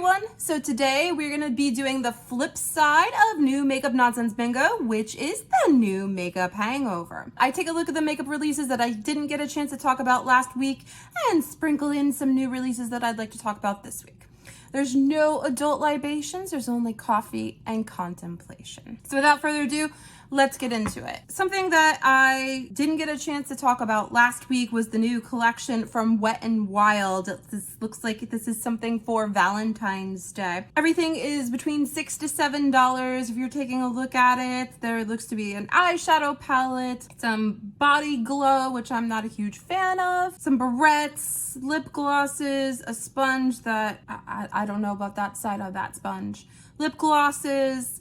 everyone. So today we're going to be doing the flip side of new makeup nonsense bingo, which is the new Makeup Hangover. I take a look at the makeup releases that I didn't get a chance to talk about last week and sprinkle in some new releases that I'd like to talk about this week. There's no adult libations, there's only coffee and contemplation. So without further ado, let's get into it. Something that I didn't get a chance to talk about last week was the new collection from Wet n Wild. This looks like this is something for Valentine's Day. Everything is between $6 to $7 if you're taking a look at it. There looks to be an eyeshadow palette, some body glow, which I'm not a huge fan of, some barrettes, lip glosses, a sponge that I don't know about that side of that sponge, lip glosses.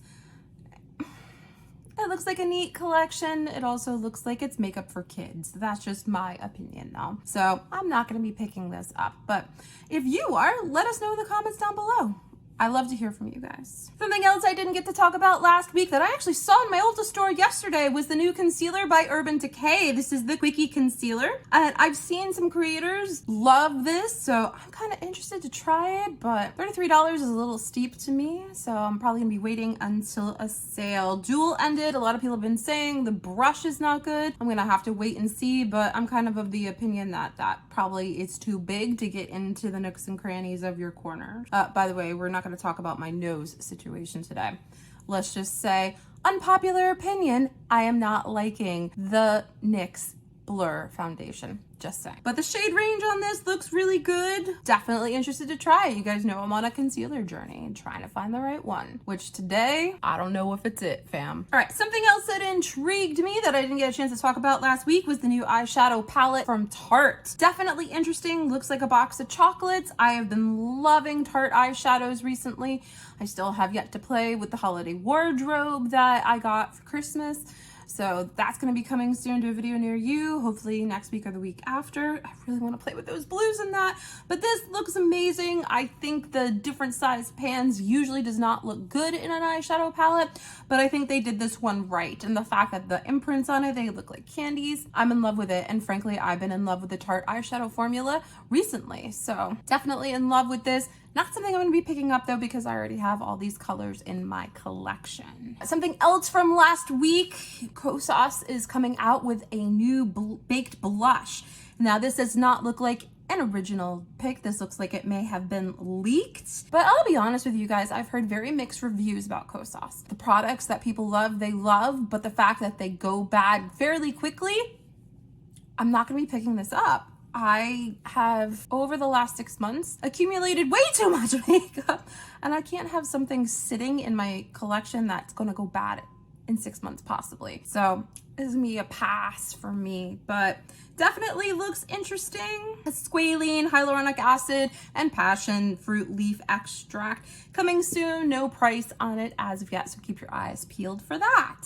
It looks like a neat collection. It also looks like it's makeup for kids. That's just my opinion though. So I'm not going to be picking this up, but if you are, let us know in the comments down below. I love to hear from you guys. Something else I didn't get to talk about last week that I actually saw in my Ulta store yesterday was the new concealer by Urban Decay. This is the Quickie Concealer. And I've seen some creators love this, so I'm kind of interested to try it, but $33 is a little steep to me, so I'm probably gonna be waiting until a sale. Dual ended, a lot of people have been saying the brush is not good. I'm gonna have to wait and see, but I'm kind of the opinion that probably is too big to get into the nooks and crannies of your corner. By the way, we're not gonna talk about my nose situation today. Let's just say, unpopular opinion, I am not liking the NYX Blur foundation. Just saying. But the shade range on this looks really good. Definitely interested to try it. You guys know I'm on a concealer journey and trying to find the right one, which today, I don't know if it's it, fam. All right, something else that intrigued me that I didn't get a chance to talk about last week was the new eyeshadow palette from Tarte. Definitely interesting. Looks like a box of chocolates. I have been loving Tarte eyeshadows recently. I still have yet to play with the holiday wardrobe that I got for Christmas. So that's going to be coming soon to a video near you, hopefully next week or the week after. I really want to play with those blues in that, but this looks amazing. I think the different size pans usually does not look good in an eyeshadow palette, but I think they did this one right. And the fact that the imprints on it, they look like candies, I'm in love with it. And frankly, I've been in love with the Tarte eyeshadow formula recently. So definitely in love with this. Not something I'm going to be picking up though, because I already have all these colors in my collection. Something else from last week, Kosas is coming out with a new baked blush. Now this does not look like an original pick. This looks like it may have been leaked, but I'll be honest with you guys, I've heard very mixed reviews about Kosas. The products that people love, they love, but the fact that they go bad fairly quickly, I'm not going to be picking this up. I have, over the last 6 months, accumulated way too much makeup, and I can't have something sitting in my collection that's going to go bad in 6 months possibly. So this is me a pass for me, but definitely looks interesting. Squalene, hyaluronic acid, and passion fruit leaf extract coming soon. No price on it as of yet, so keep your eyes peeled for that.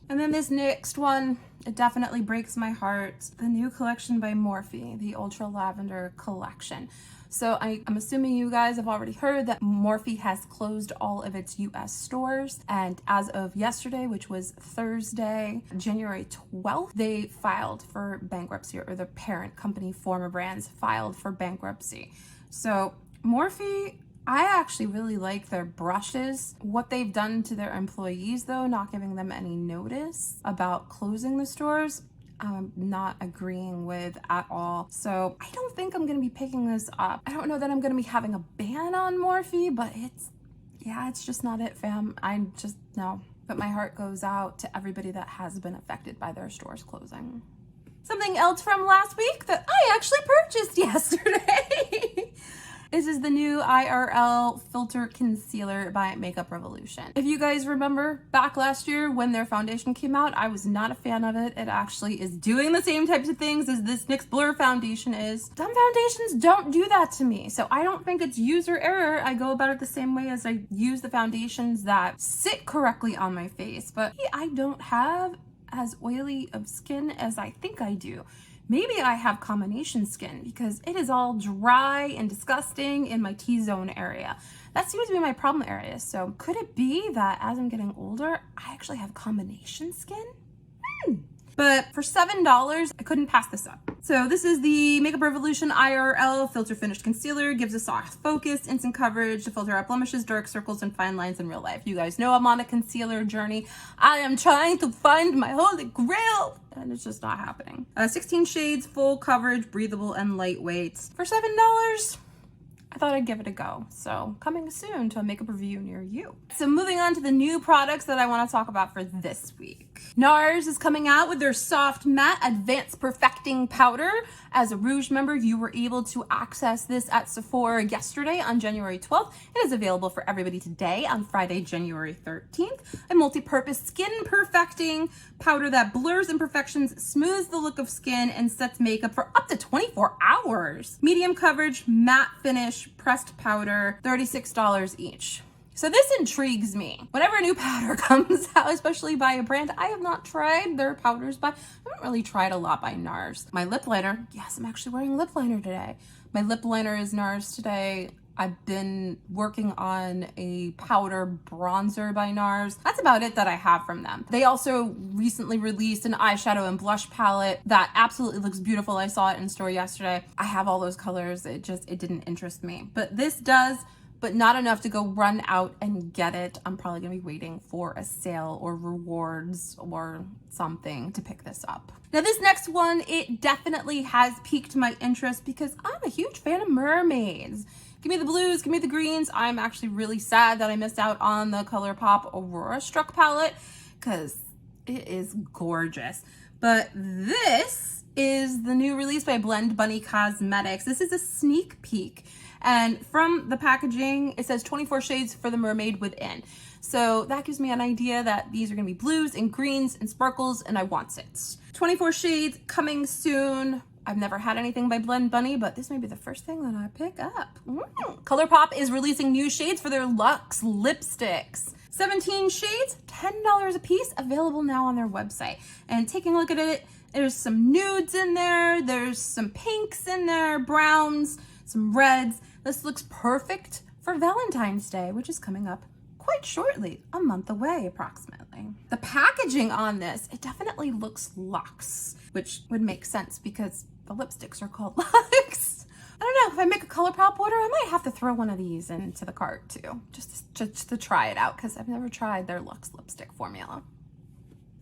And then this next one, it definitely breaks my heart. The new collection by Morphe, the Ultra Lavender collection. So I'm assuming you guys have already heard that Morphe has closed all of its US stores. And as of yesterday, which was Thursday, January 12th, they filed for bankruptcy, or the parent company, Former Brands, filed for bankruptcy. So Morphe, I actually really like their brushes. What they've done to their employees though, not giving them any notice about closing the stores, I'm not agreeing with at all. So I don't think I'm gonna be picking this up. I don't know that I'm gonna be having a ban on Morphe, but it's just not it, fam. No. But my heart goes out to everybody that has been affected by their stores closing. Something else from last week that I actually purchased yesterday. This is the new IRL Filter Concealer by Makeup Revolution. If you guys remember back last year when their foundation came out, I was not a fan of it. It actually is doing the same types of things as this NYX Blur foundation is. Some foundations don't do that to me, so I don't think it's user error. I go about it the same way as I use the foundations that sit correctly on my face, but I don't have as oily of skin as I think I do. Maybe I have combination skin because it is all dry and disgusting in my T-zone area. That seems to be my problem area. So could it be that as I'm getting older, I actually have combination skin? But for $7, I couldn't pass this up. So this is the Makeup Revolution IRL Filter Finished Concealer. Gives a soft focus, instant coverage to filter out blemishes, dark circles, and fine lines in real life. You guys know I'm on a concealer journey. I am trying to find my holy grail, and it's just not happening. 16 shades, full coverage, breathable, and lightweight. For $7, I thought I'd give it a go. So coming soon to a makeup review near you. So moving on to the new products that I want to talk about for this week. NARS is coming out with their Soft Matte Advanced Perfecting Powder. As a Rouge member, you were able to access this at Sephora yesterday on January 12th. It is available for everybody today on Friday, January 13th. A multi-purpose skin perfecting powder that blurs imperfections, smooths the look of skin, and sets makeup for up to 24 hours. Medium coverage, matte finish, pressed powder, $36 each. So this intrigues me. Whenever a new powder comes out, especially by a brand I have not tried their powders by, I haven't really tried a lot by NARS. My lip liner, yes, I'm actually wearing lip liner today. My lip liner is NARS today. I've been working on a powder bronzer by NARS. That's about it that I have from them. They also recently released an eyeshadow and blush palette that absolutely looks beautiful. I saw it in store yesterday. I have all those colors. It didn't interest me. But this does, but not enough to go run out and get it. I'm probably gonna be waiting for a sale or rewards or something to pick this up. Now this next one, it definitely has piqued my interest because I'm a huge fan of mermaids. Give me the blues, give me the greens. I'm actually really sad that I missed out on the ColourPop Aurora Struck palette because it is gorgeous. But this is the new release by Blend Bunny Cosmetics. This is a sneak peek. And from the packaging, it says 24 shades for the mermaid within. So that gives me an idea that these are gonna be blues and greens and sparkles, and I want it. 24 shades coming soon. I've never had anything by Blend Bunny, but this may be the first thing that I pick up. ColourPop is releasing new shades for their Luxe lipsticks. 17 shades, $10 a piece, available now on their website. And taking a look at it, there's some nudes in there, there's some pinks in there, browns, some reds. This looks perfect for Valentine's Day, which is coming up quite shortly, a month away approximately. The packaging on this, it definitely looks luxe, which would make sense because the lipsticks are called luxe. I don't know, if I make a ColourPop order, I might have to throw one of these into the cart too, just to try it out because I've never tried their luxe lipstick formula.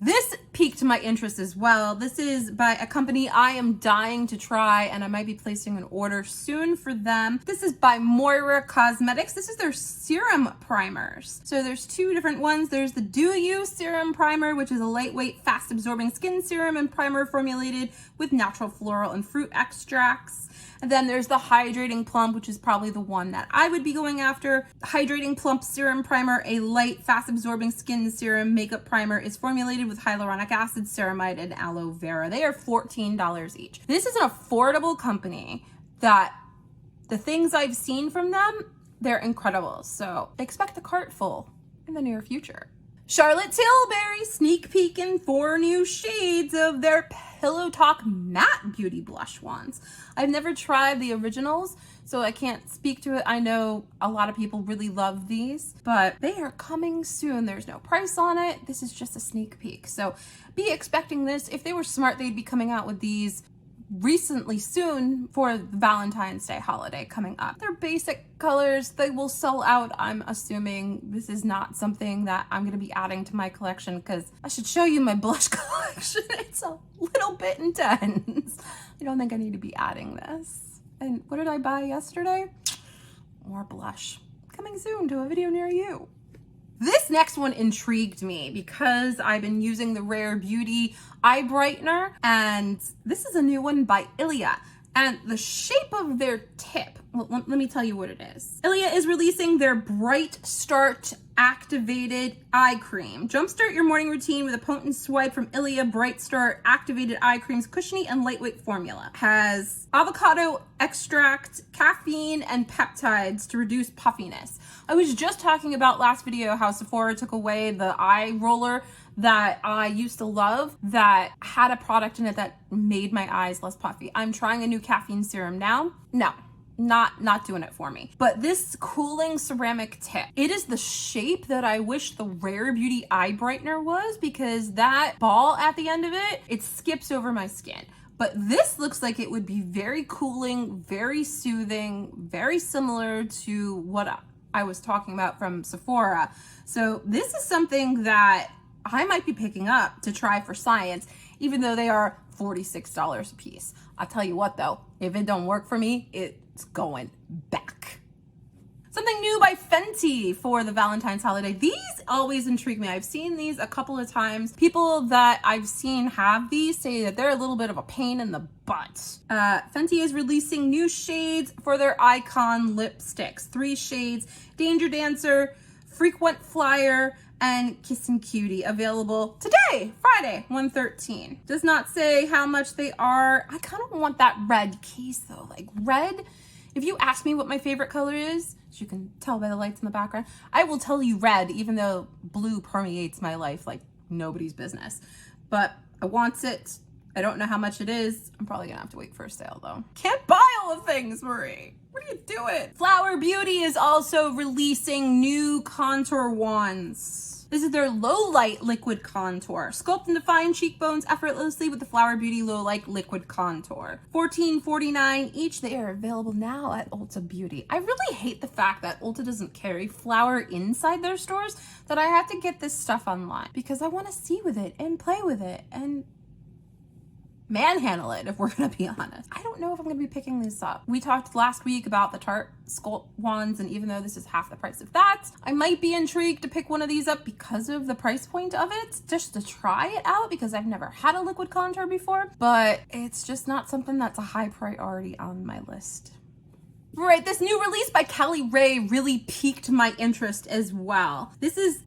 This piqued my interest as well. This is by a company I am dying to try, and I might be placing an order soon for them. This is by Moira Cosmetics. This is their serum primers. So there's two different ones. There's the Do You Serum Primer, which is a lightweight, fast-absorbing skin serum and primer formulated with natural floral and fruit extracts. And then there's the Hydrating Plump, which is probably the one that I would be going after. Hydrating Plump Serum Primer, a light, fast-absorbing skin serum makeup primer, is formulated with hyaluronic acid, ceramide, and aloe vera. They are $14 each. This is an affordable company that the things I've seen from them, they're incredible. So expect a cart full in the near future. Charlotte Tilbury sneak peek in 4 new shades of their Pillow Talk Matte Beauty Blush wands. I've never tried the originals, so I can't speak to it. I know a lot of people really love these, but they are coming soon. There's no price on it. This is just a sneak peek. So be expecting this. If they were smart, they'd be coming out with these recently soon for the Valentine's Day holiday coming up. They're basic colors. They will sell out. I'm assuming this is not something that I'm going to be adding to my collection because I should show you my blush collection. It's a little bit intense. I don't think I need to be adding this. And what did I buy yesterday? More blush. Coming soon to a video near you. This next one intrigued me because I've been using the Rare Beauty eye brightener, and this is a new one by Ilia. And the shape of their tip, well, let me tell you what it is. Ilia is releasing their Bright Start Activated Eye Cream. Jumpstart your morning routine with a potent swipe from Ilia Bright Start Activated Eye Cream's cushiony and lightweight formula. Has avocado extract, caffeine, and peptides to reduce puffiness. I was just talking about last video how Sephora took away the eye roller that I used to love that had a product in it that made my eyes less puffy. I'm trying a new caffeine serum now. No, not doing it for me. But this cooling ceramic tip, it is the shape that I wish the Rare Beauty eye brightener was, because that ball at the end of it, it skips over my skin. But this looks like it would be very cooling, very soothing, very similar to what I was talking about from Sephora. So this is something that I might be picking up to try for science, even though they are $46 a piece. I'll tell you what though, if it don't work for me, it's going back. Something new by Fenty for the Valentine's holiday. These always intrigue me. I've seen these a couple of times. People that I've seen have these say that they're a little bit of a pain in the butt. Fenty is releasing new shades for their Icon lipsticks. 3 shades, Danger Dancer, Frequent Flyer, and Kissin' Cutie, available today, Friday, 1/13. Does not say how much they are. I kind of want that red case though. Like red, if you ask me what my favorite color is, as you can tell by the lights in the background, I will tell you red, even though blue permeates my life like nobody's business. But I want it. I don't know how much it is. I'm probably gonna have to wait for a sale though. Can't buy all the things, Marie. What are you doing? Flower Beauty is also releasing new contour wands. This is their Low Light Liquid Contour. Sculpt and define cheekbones effortlessly with the Flower Beauty Low Light Liquid Contour. $14.49 each. They are available now at Ulta Beauty. I really hate the fact that Ulta doesn't carry flour inside their stores, that I have to get this stuff online because I want to see with it and play with it and manhandle it, if we're gonna be honest. I don't know if I'm gonna be picking this up. We talked last week about the Tarte Sculpt wands, and even though this is half the price of that, I might be intrigued to pick one of these up because of the price point of it, just to try it out because I've never had a liquid contour before, but it's just not something that's a high priority on my list. Right, this new release by Kelly Ray really piqued my interest as well. This is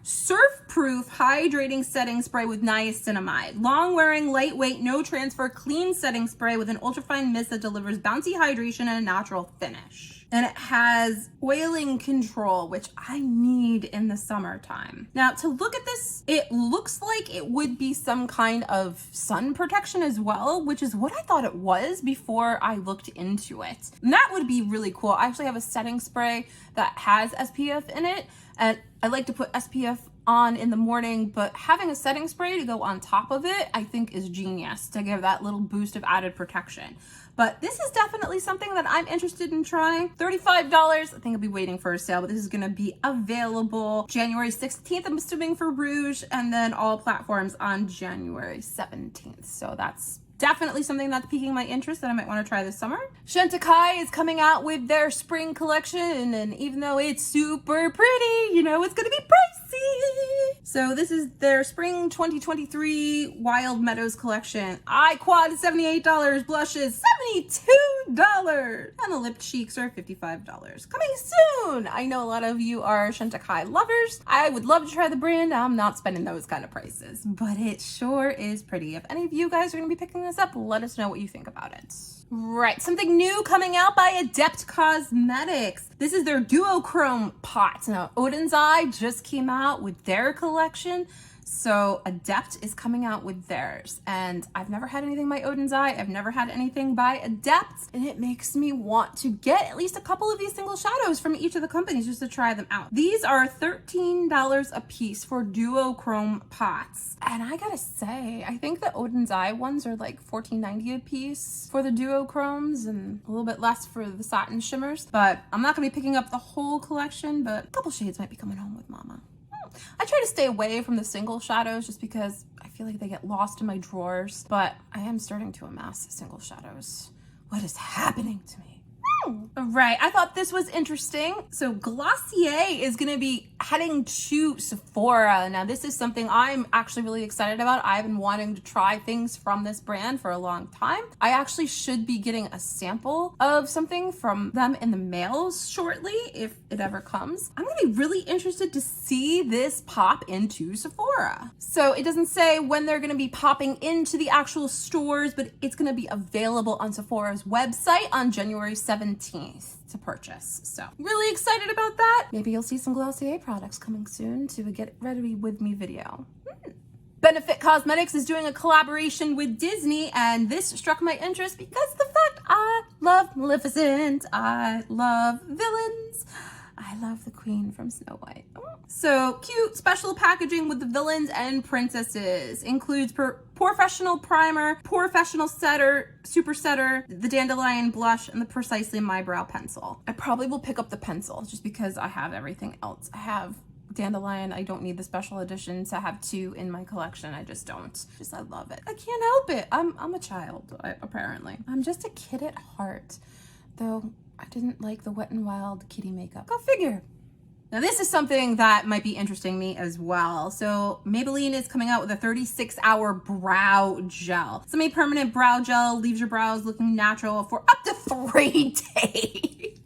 surf-proof hydrating setting spray with niacinamide. Long-wearing, lightweight, no-transfer, clean setting spray with an ultrafine mist that delivers bouncy hydration and a natural finish. And it has oiling control, which I need in the summertime. Now, to look at this, it looks like it would be some kind of sun protection as well, which is what I thought it was before I looked into it. And that would be really cool. I actually have a setting spray that has SPF in it, and I like to put SPF on in the morning, but having a setting spray to go on top of it, I think is genius to give that little boost of added protection. But this is definitely something that I'm interested in trying. $35. I think I'll be waiting for a sale, but this is gonna be available January 16th, I'm assuming, for Rouge, and then all platforms on January 17th. So that's definitely something that's piquing my interest that I might want to try this summer. Chantecaille is coming out with their spring collection, and even though it's super pretty, you know it's gonna be pricey. So this is their spring 2023 Wild Meadows collection. Eye quad is $78, blushes $72, and the lip cheeks are $55. Coming soon! I know a lot of you are Chantecaille lovers. I would love to try the brand. I'm not spending those kind of prices, but it sure is pretty. If any of you guys are gonna be picking this up, let us know what you think about it. Right, something new coming out by Adept Cosmetics. This is their duochrome pot. Now, Odin's Eye just came out with their collection, so Adept is coming out with theirs. And I've never had anything by Odin's Eye. I've never had anything by Adept, and it makes me want to get at least a couple of these single shadows from each of the companies just to try them out. These are $13 a piece for duochrome pots. And I gotta say, I think the Odin's Eye ones are like $14.90 a piece for the duochromes and a little bit less for the satin shimmers. But I'm not gonna be picking up the whole collection, but a couple shades might be coming home with mama. I try to stay away from the single shadows just because I feel like they get lost in my drawers, but I am starting to amass single shadows. What is happening to me? Right, I thought this was interesting. So Glossier is gonna be heading to Sephora. Now this is something I'm actually really excited about. I've been wanting to try things from this brand for a long time. I actually should be getting a sample of something from them in the mail shortly, if it ever comes. I'm gonna be really interested to see this pop into Sephora. So it doesn't say when they're gonna be popping into the actual stores, but it's gonna be available on Sephora's website on January 17th to purchase. So really excited about that. Maybe you'll see some Glossier products coming soon to a Get Ready With Me video. Benefit Cosmetics is doing a collaboration with Disney, and this struck my interest because of the fact I love Maleficent, I love villains, I I love the queen from Snow White. So cute special packaging with the villains and princesses. Includes Professional Primer, Professional Setter, Super Setter, the Dandelion Blush, and the Precisely My Brow Pencil. I probably will pick up the pencil just because I have everything else. I have Dandelion. I don't need the special edition to have 2 in my collection. I just don't. I love it. I can't help it. I'm a child, apparently. I'm just a kid at heart. Though I didn't like the Wet n Wild kitty makeup. Go figure. Now this is something that might be interesting me as well. So Maybelline is coming out with a 36-hour brow gel. Semi-permanent brow gel leaves your brows looking natural for up to 3 days.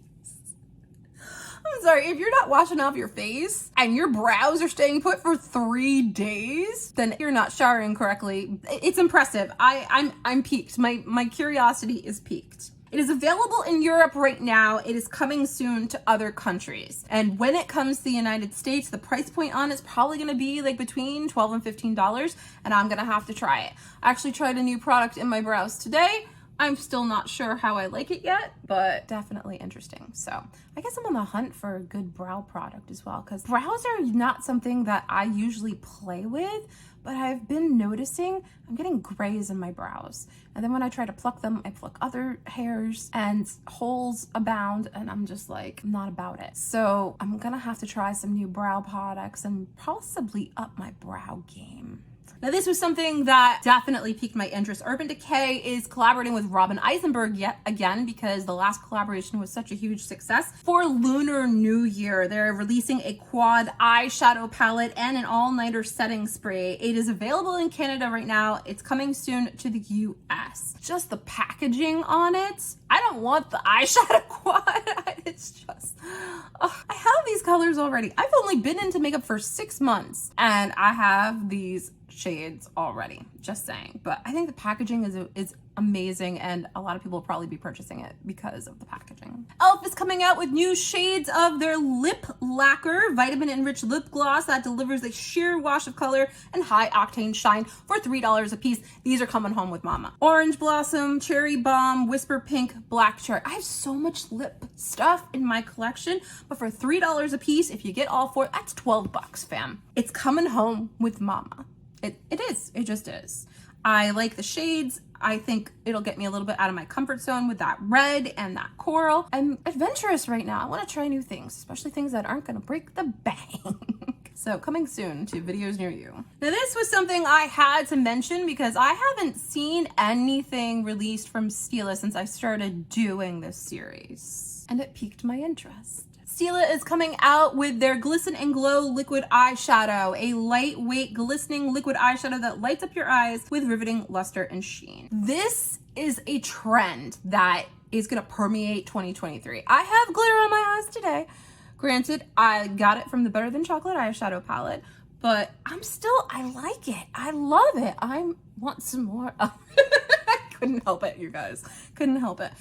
I'm sorry, if you're not washing off your face and your brows are staying put for 3 days, then you're not showering correctly. It's impressive. I'm piqued. My curiosity is piqued. It is available in Europe right now. It is coming soon to other countries. And when it comes to the United States, the price point on it's probably gonna be like between $12 and $15, and I'm gonna have to try it. I actually tried a new product in my brows today. I'm still not sure how I like it yet, but definitely interesting. So I guess I'm on the hunt for a good brow product as well, because brows are not something that I usually play with, but I've been noticing I'm getting grays in my brows. And then when I try to pluck them, I pluck other hairs and holes abound, and I'm just like, I'm not about it. So I'm gonna have to try some new brow products and possibly up my brow game. Now this was something that definitely piqued my interest. Urban Decay is collaborating with Robin Eisenberg yet again because the last collaboration was such a huge success. For Lunar New Year, they're releasing a quad eyeshadow palette and an all-nighter setting spray. It is available in Canada right now. It's coming soon to the US. Just the packaging on it, I don't want the eyeshadow quad. It's just, I have these colors already. I've only been into makeup for 6 months and I have these shades already, just saying. But I think the packaging is amazing, and a lot of people will probably be purchasing it because of the packaging. e.l.f. is coming out with new shades of their lip lacquer vitamin enriched lip gloss that delivers a sheer wash of color and high octane shine for $3 a piece. These are coming home with mama. Orange Blossom, Cherry Bomb, Whisper Pink, Black Cherry. I have so much lip stuff in my collection, but for $3 a piece, if you get all 4, that's 12 bucks, fam. It's coming home with mama. It is. It just is. I like the shades. I think it'll get me a little bit out of my comfort zone with that red and that coral. I'm adventurous right now. I want to try new things, especially things that aren't going to break the bank. So coming soon to videos near you. Now this was something I had to mention because I haven't seen anything released from Stila since I started doing this series, and it piqued my interest. Stila is coming out with their Glisten and Glow liquid eyeshadow, a lightweight glistening liquid eyeshadow that lights up your eyes with riveting luster and sheen. This is a trend that is gonna permeate 2023. I have glitter on my eyes today. Granted, I got it from the Better Than Chocolate eyeshadow palette, but I like it. I love it. I want some more. I couldn't help it, you guys. Couldn't help it.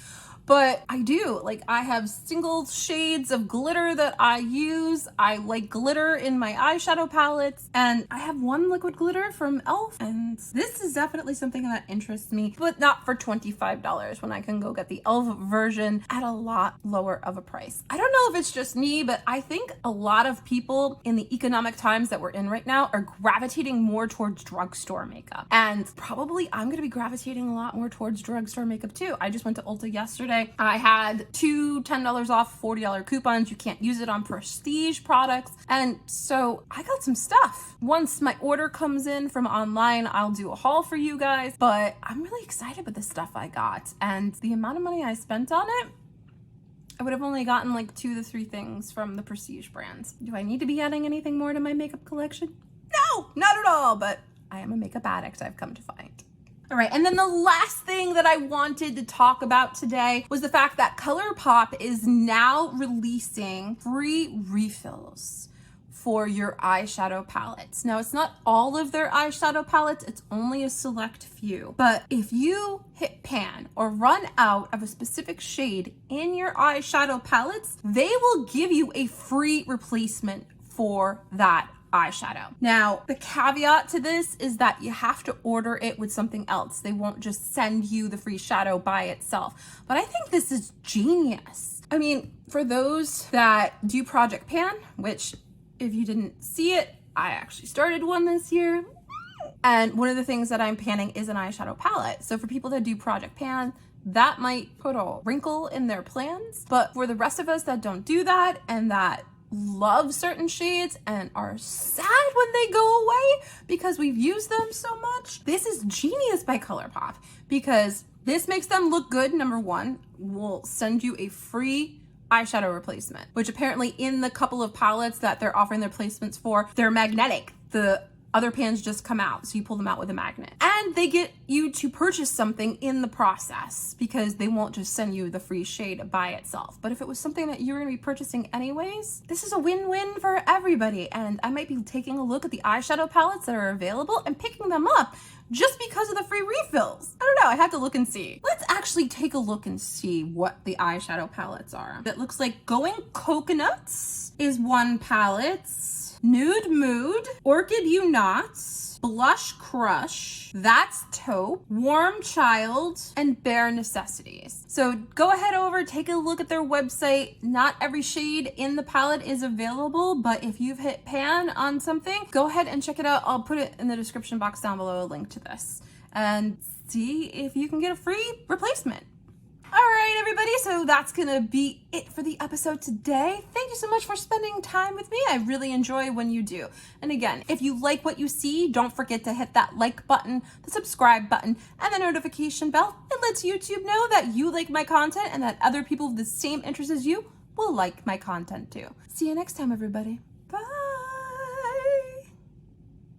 But I do, like, I have single shades of glitter that I use. I like glitter in my eyeshadow palettes, and I have one liquid glitter from e.l.f. and this is definitely something that interests me, but not for $25 when I can go get the e.l.f. version at a lot lower of a price. I don't know if it's just me, but I think a lot of people in the economic times that we're in right now are gravitating more towards drugstore makeup. And probably I'm gonna be gravitating a lot more towards drugstore makeup too. I just went to Ulta yesterday. I had 2 $10 off $40 coupons. You can't use it on prestige products. And so I got some stuff. Once my order comes in from online, I'll do a haul for you guys. But I'm really excited with the stuff I got. And the amount of money I spent on it, I would have only gotten like 2 to 3 things from the prestige brands. Do I need to be adding anything more to my makeup collection? No, not at all. But I am a makeup addict, I've come to find. All right, and then the last thing that I wanted to talk about today was the fact that ColourPop is now releasing free refills for your eyeshadow palettes. Now, it's not all of their eyeshadow palettes, it's only a select few. But if you hit pan or run out of a specific shade in your eyeshadow palettes, they will give you a free replacement for that eyeshadow. Now, the caveat to this is that you have to order it with something else. They won't just send you the free shadow by itself. But I think this is genius. I mean, for those that do Project Pan, which if you didn't see it, I actually started one this year. And one of the things that I'm panning is an eyeshadow palette. So for people that do Project Pan, that might put a wrinkle in their plans. But for the rest of us that don't do that and that love certain shades and are sad when they go away because we've used them so much, this is genius by ColourPop, because this makes them look good. Number one, we'll send you a free eyeshadow replacement, which apparently in the couple of palettes that they're offering their placements for, they're magnetic. The other pans just come out, so you pull them out with a magnet. And they get you to purchase something in the process because they won't just send you the free shade by itself. But if it was something that you're gonna be purchasing anyways, this is a win-win for everybody. And I might be taking a look at the eyeshadow palettes that are available and picking them up just because of the free refills. I don't know, I have to look and see. Let's actually take a look and see what the eyeshadow palettes are. It looks like Going Coconuts is one palette. Nude Mood, Orchid You Not, Blush Crush, That's Taupe, Warm Child, and Bare Necessities. So go ahead over, take a look at their website. Not every shade in the palette is available, but if you've hit pan on something, go ahead and check it out. I'll put it in the description box down below, a link to this, and see if you can get a free replacement. All right, everybody, so that's gonna be it for the episode today. Thank you so much for spending time with me. I really enjoy when you do. And again, if you like what you see, don't forget to hit that like button, the subscribe button, and the notification bell. It lets YouTube know that you like my content and that other people with the same interests as you will like my content too. See you next time, everybody.